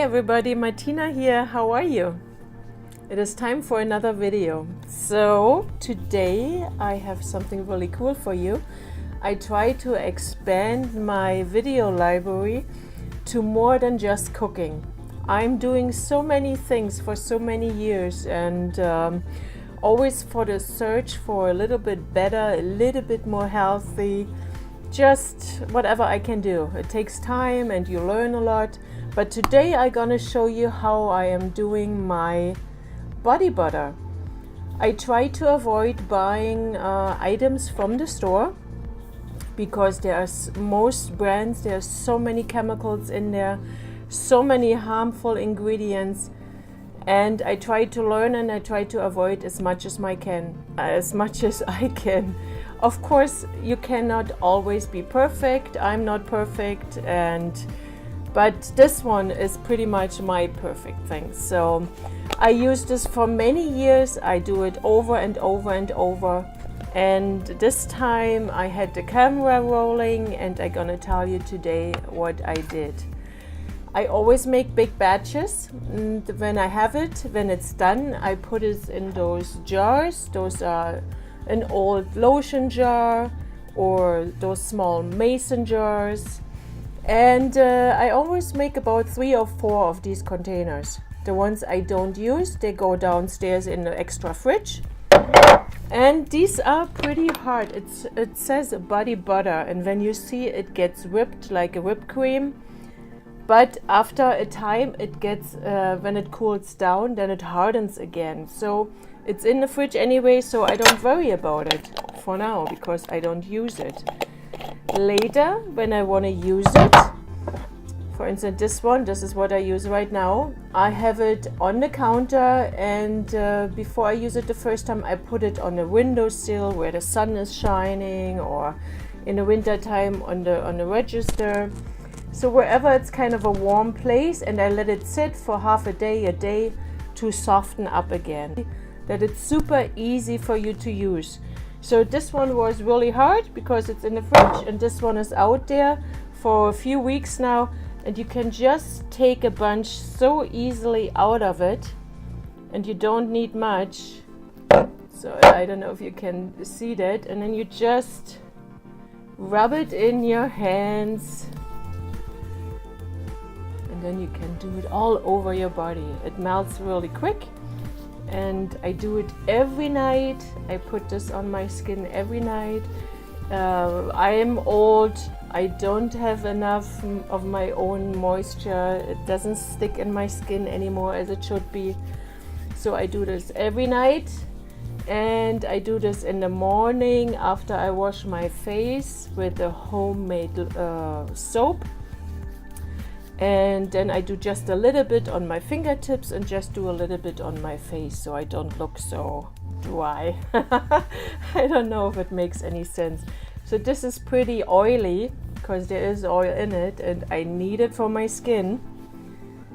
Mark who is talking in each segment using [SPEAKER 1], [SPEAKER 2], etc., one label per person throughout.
[SPEAKER 1] everybody, Martina here. How are you? It is time for another video. So today I have something really cool for you. I try to expand my video library to more than just cooking. I'm doing so many things for so many years and always for the search for a little bit better, a little bit more healthy, just whatever I can do. It takes time and you learn a lot. But today I'm gonna show you how I am doing my body butter. I try to avoid buying items from the store because most brands, there are so many chemicals in there, so many harmful ingredients, and I try to learn and I try to avoid as much as I can. Of course, you cannot always be perfect. I'm not perfect, but this one is pretty much my perfect thing. So I use this for many years. I do it over and over and over. And this time I had the camera rolling and I'm gonna tell you today what I did. I always make big batches, and when I have it, when it's done, I put it in those jars. Those are an old lotion jar or those small mason jars. And I always make about 3 or 4 of these containers. The ones I don't use, they go downstairs in the extra fridge. And these are pretty hard. It says body butter, and when you see it gets whipped like a whipped cream. But after a time it gets, when it cools down, then it hardens again. So it's in the fridge anyway, so I don't worry about it for now because I don't use it. Later, when I want to use it, for instance this is what I use right now. I have it on the counter, and before I use it the first time, I put it on a windowsill where the sun is shining, or in the winter time on the register. So wherever it's kind of a warm place, and I let it sit for half a day to soften up again. That it's super easy for you to use. So this one was really hard because it's in the fridge, and this one is out there for a few weeks now, and you can just take a bunch so easily out of it, and you don't need much. So I don't know if you can see that, and then you just rub it in your hands, and then you can do it all over your body. It melts really quick. And I do it every night. I put this on my skin every night. I am old. I don't have enough of my own moisture. It doesn't stick in my skin anymore as it should be. So I do this every night. And I do this in the morning after I wash my face with the homemade soap. And then I do just a little bit on my fingertips and just do a little bit on my face so I don't look so dry. I don't know if it makes any sense. So this is pretty oily because there is oil in it, and I need it for my skin.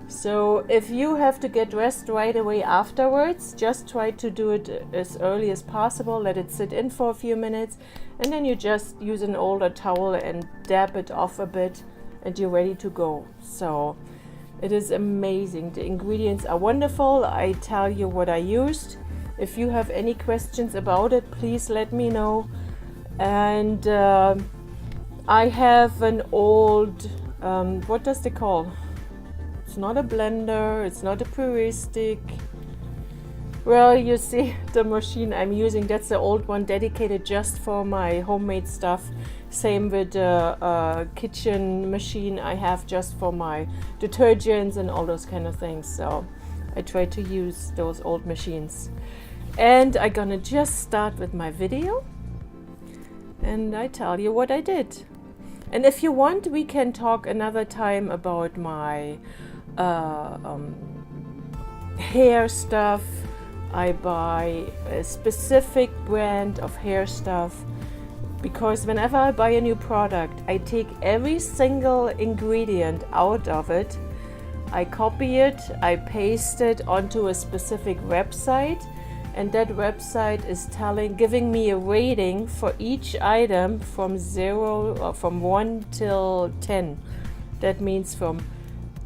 [SPEAKER 1] So if you have to get dressed right away afterwards, just try to do it as early as possible. Let it sit in for a few minutes, and then you just use an older towel and dab it off a bit, and you're ready to go. So it is amazing. The ingredients are wonderful. I tell you what I used. If you have any questions about it, please let me know. And I have an old, what does they call? It's not a blender, it's not a puristic. Well, you see the machine I'm using, that's the old one dedicated just for my homemade stuff. Same with the kitchen machine I have just for my detergents and all those kind of things. So I try to use those old machines. And I'm gonna just start with my video and I tell you what I did. And if you want, we can talk another time about my hair stuff. I buy a specific brand of hair stuff, because whenever I buy a new product, I take every single ingredient out of it, I copy it, I paste it onto a specific website, and that website is giving me a rating for each item from 1 till 10. That means from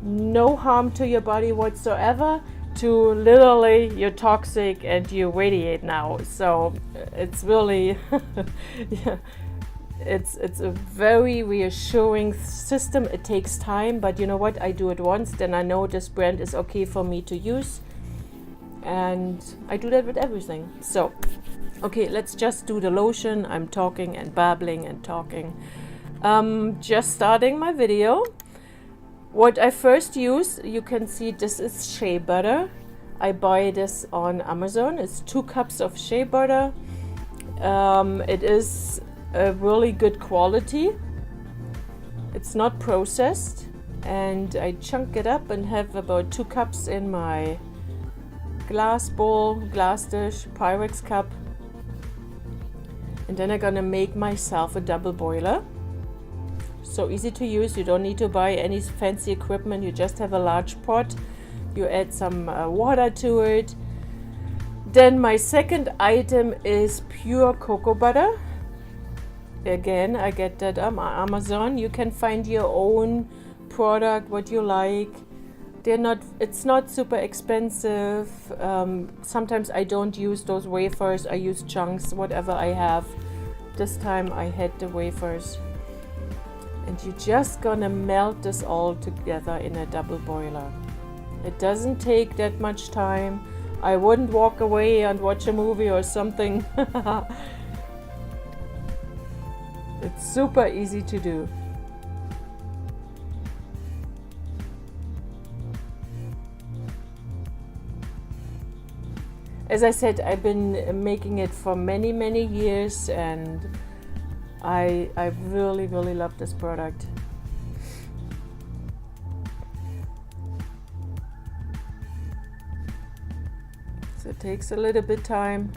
[SPEAKER 1] no harm to your body whatsoever, to literally you're toxic and you radiate now. So it's really yeah, it's a very reassuring system. It takes time, but you know what, I do it once, then I know this brand is okay for me to use, and I do that with everything. So okay, let's just do the lotion. I'm talking and babbling and talking. Just starting my video. What I first use, you can see this is Shea Butter. I buy this on Amazon. It's 2 cups of Shea Butter. It is a really good quality. It's not processed, and I chunk it up and have about 2 cups in my glass bowl, glass dish, Pyrex cup. And then I'm gonna make myself a double boiler. So easy to use. You don't need to buy any fancy equipment. You just have a large pot. You add some water to it. Then my second item is pure cocoa butter. Again, I get that on Amazon. You can find your own product, what you like. It's not super expensive. Sometimes I don't use those wafers. I use chunks, whatever I have. This time I had the wafers. And you're just gonna melt this all together in a double boiler. It doesn't take that much time. I wouldn't walk away and watch a movie or something. It's super easy to do. As I said, I've been making it for many, many years, and I really, really love this product. So it takes a little bit time.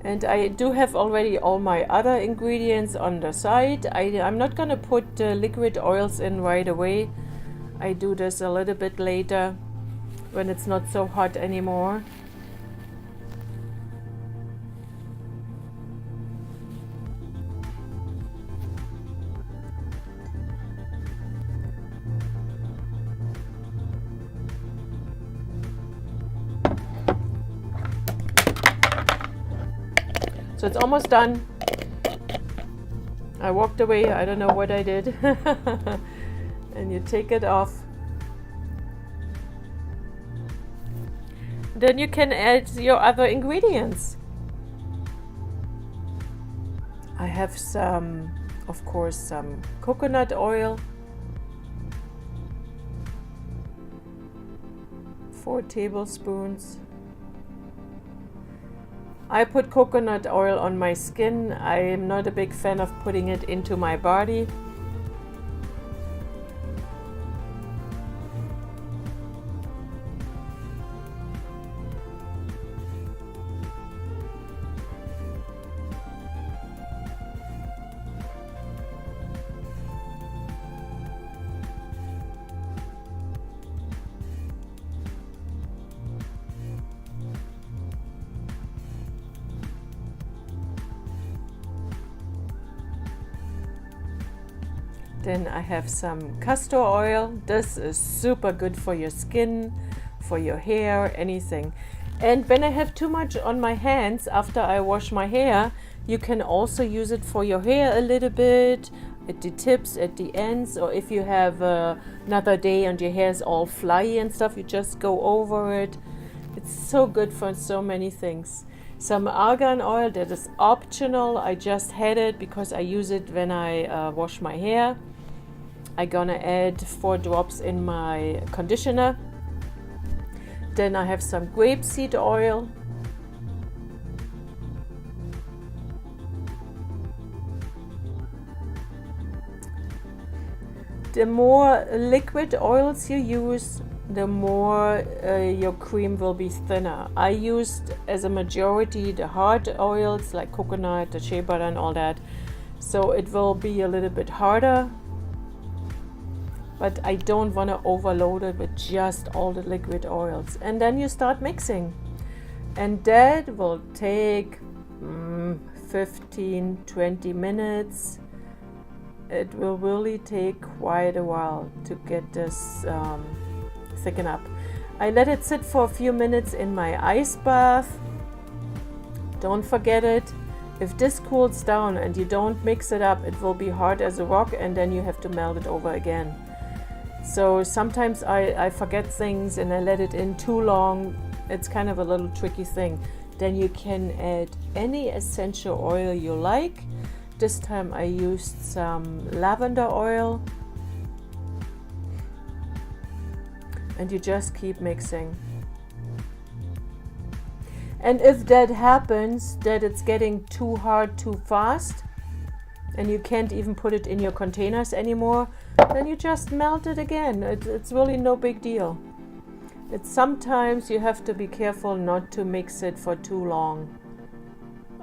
[SPEAKER 1] And I do have already all my other ingredients on the side. I'm not gonna put liquid oils in right away. I do this a little bit later when it's not so hot anymore. So it's almost done. I walked away, I don't know what I did. And you take it off. Then you can add your other ingredients. I have some, of course, some coconut oil. 4 tablespoons. I put coconut oil on my skin. I am not a big fan of putting it into my body. Then I have some castor oil. This is super good for your skin, for your hair, anything. And when I have too much on my hands after I wash my hair, you can also use it for your hair a little bit, at the tips, at the ends, or if you have another day and your hair is all flyy and stuff, you just go over it. It's so good for so many things. Some argan oil, that is optional. I just had it because I use it when I wash my hair. I'm gonna add 4 drops in my conditioner. Then I have some grapeseed oil. The more liquid oils you use, the more your cream will be thinner. I used as a majority the hard oils like coconut, the shea butter and all that. So it will be a little bit harder. But I don't want to overload it with just all the liquid oils. And then you start mixing. And that will take 15-20 minutes. it will really take quite a while to get this thicken up. I let it sit for a few minutes in my ice bath. Don't forget it. If this cools down and you don't mix it up, it will be hard as a rock, and then you have to melt it over again. So sometimes I forget things and I let it in too long. It's kind of a little tricky thing. Then you can add any essential oil you like. This time I used some lavender oil. And you just keep mixing. And if that happens, that it's getting too hard too fast, and you can't even put it in your containers anymore, then you just melt it again. It's really no big deal. It's sometimes you have to be careful not to mix it for too long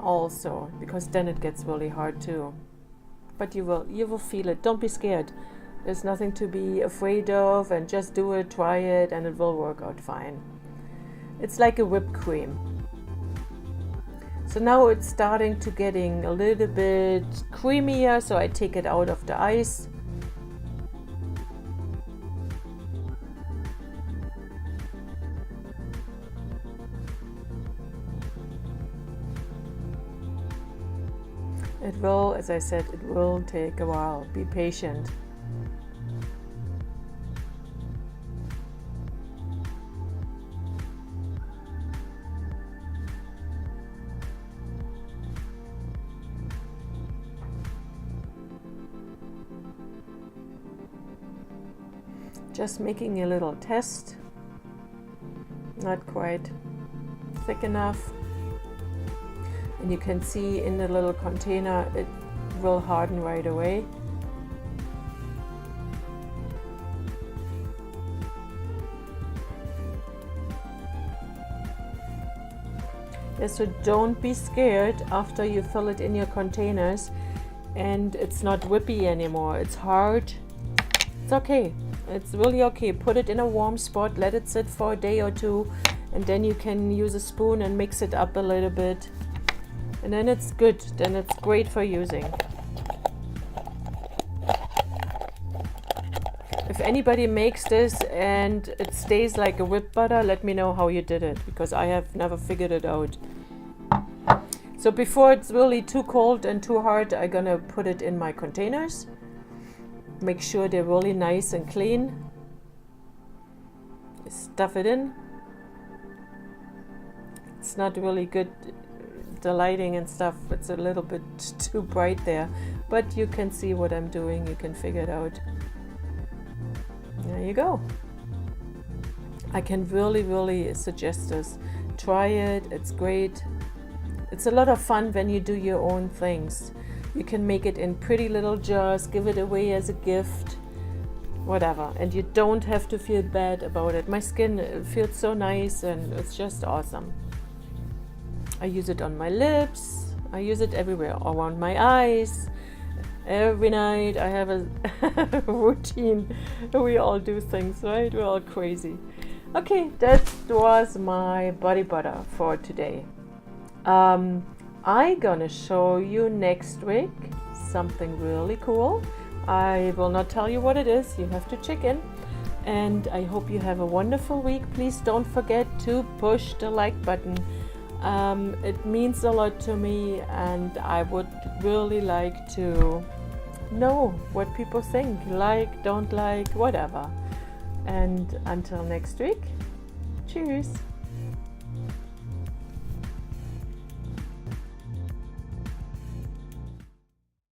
[SPEAKER 1] also, because then it gets really hard too. But you will feel it. Don't be scared. There's nothing to be afraid of, and just do it, try it, and it will work out fine. It's like a whipped cream. So now it's starting to getting a little bit creamier, so I take it out of the ice. It will, as I said, it will take a while. Be patient. Just making a little test. Not quite thick enough. And you can see in the little container it will harden right away. Yeah, so don't be scared after you fill it in your containers and it's not whippy anymore. It's hard. It's okay. It's really okay. Put it in a warm spot, let it sit for a day or two, and then you can use a spoon and mix it up a little bit. And then it's good. Then it's great for using. If anybody makes this and it stays like a whipped butter, let me know how you did it, because I have never figured it out. So before it's really too cold and too hard, I'm gonna put it in my containers. Make sure they're really nice and clean. Stuff it in. It's not really good, the lighting and stuff, it's a little bit too bright there, but you can see what I'm doing, you can figure it out. There you go. I can really suggest this. Try it, it's great. It's a lot of fun when you do your own things. You can make it in pretty little jars, give it away as a gift, whatever, and you don't have to feel bad about it. My skin feels so nice and it's just awesome. I use it on my lips, I use it everywhere, around my eyes. Every night I have a routine. We all do things, right? We're all crazy. Okay, that was my body butter for today. I'm gonna show you next week something really cool. I will not tell you what it is, you have to check in. And I hope you have a wonderful week. Please don't forget to push the like button. It means a lot to me, and I would really like to know what people think, like, don't like, whatever. And until next week, cheers.